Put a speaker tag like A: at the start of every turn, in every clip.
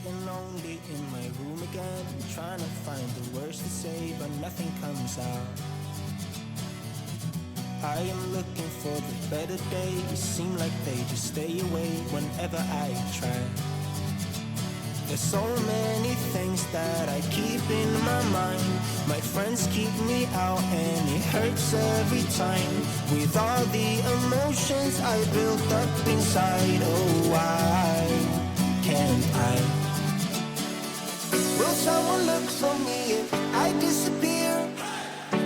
A: Sitting lonely in my room again, trying to find the words to say, but nothing comes out. I am looking for the better days, seem like they just stay away whenever I try. There's so many things that I keep in my mind. My friends keep me out and it hurts every time. With all the emotions I built up inside, oh why can't I? Will someone look for me if I disappear?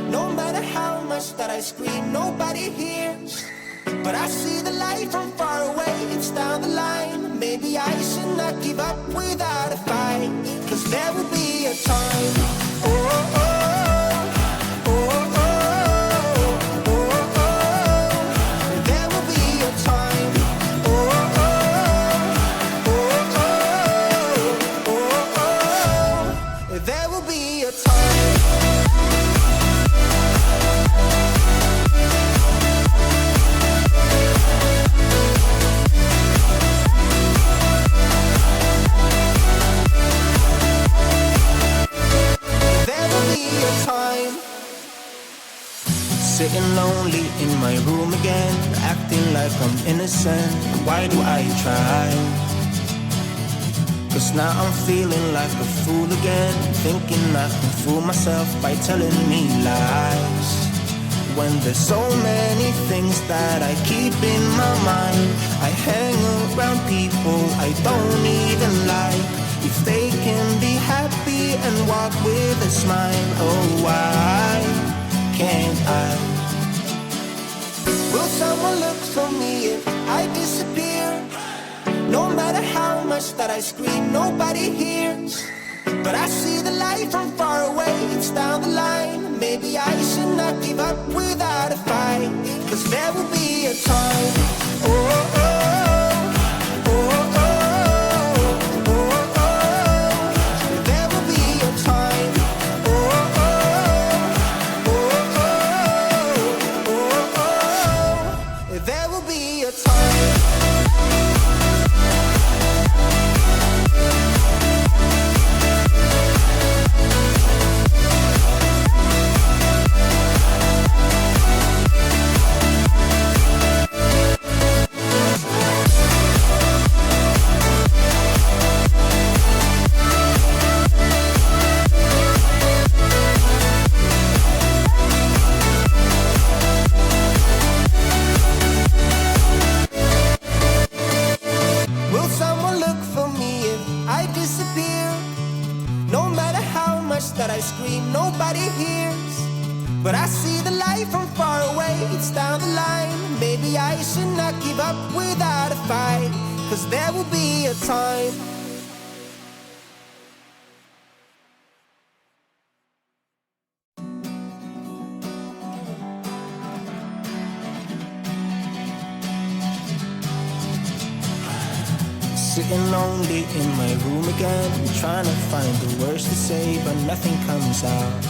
A: No matter how much that I scream, nobody hears. But I see the light from far away, it's down the line. Maybe I should not give up without a fight, 'cause there will be a time. Oh, oh, oh, oh, oh, oh, oh. There will be a time. Oh, oh, oh, oh, oh, oh, oh. There will be a time. Sitting lonely in my room again, acting like I'm innocent. Why do I try? 'Cause now I'm feeling like a fool again, thinking I can fool myself by telling me lies. When there's so many things that I keep in my mind, I hang around people I don't even like. If they can be happy and walk with a smile, oh why can't I? Will someone look for me if I disappear? No matter how much that I scream, nobody hears. But I see the light from far away, it's down the line. Maybe I should not give up without a fight, 'cause there will be a time. Oh, oh, oh, oh, oh, oh, oh. There will be a time. Oh, oh, oh, oh, oh, oh. There will be a time. That I scream, nobody hears. But I see the light from far away, it's down the line. Maybe I should not give up without a fight, 'cause there will be a time. Sitting lonely in my room again, trying to find the words to say, but nothing comes out.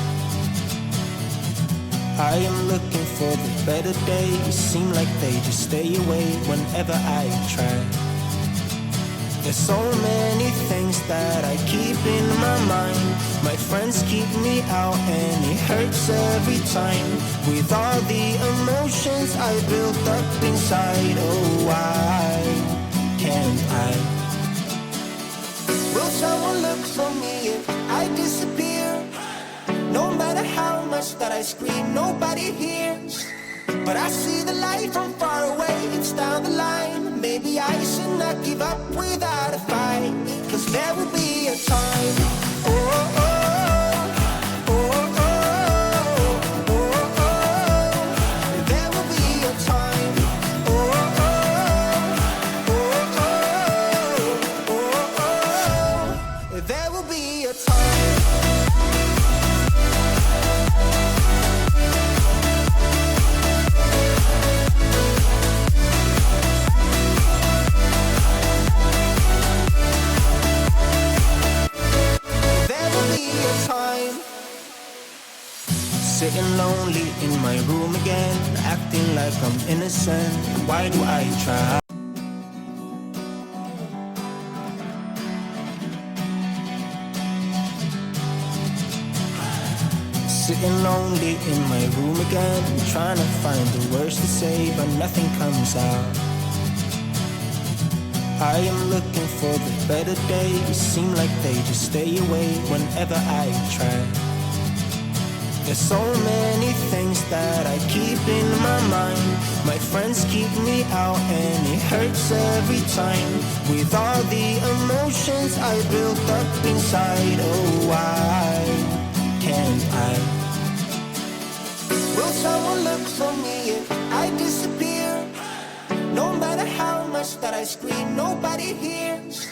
A: I am looking for the better days, seem like they just stay away whenever I try. There's so many things that I keep in my mind. My friends keep me out and it hurts every time. With all the emotions I built up inside, oh why can't I? Will someone look for me if I disappear? No matter how much that I scream, nobody hears. But I see the light from far away, it's down the line. Maybe I should not give up without a fight, 'cause there will be a time. Oh, oh, oh, oh, oh, oh, oh. There will be a time. Oh, oh, oh, oh, oh, oh. There will be a time. Sitting lonely in my room again, acting like I'm innocent. Why do I try? Sitting lonely in my room again, trying to find the words to say, but nothing comes out. I am looking for the better days, seem like they just stay away whenever I try. There's so many things that I keep in my mind. My friends keep me out and it hurts every time. With all the emotions I built up inside, oh why can't I? Will someone look for me if I disappear? No matter how much that I scream, nobody hears.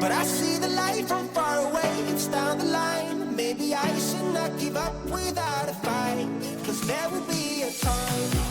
A: But I see the light from far away, it's down the line. Maybe I should not give up without a fight, 'cause there will be a time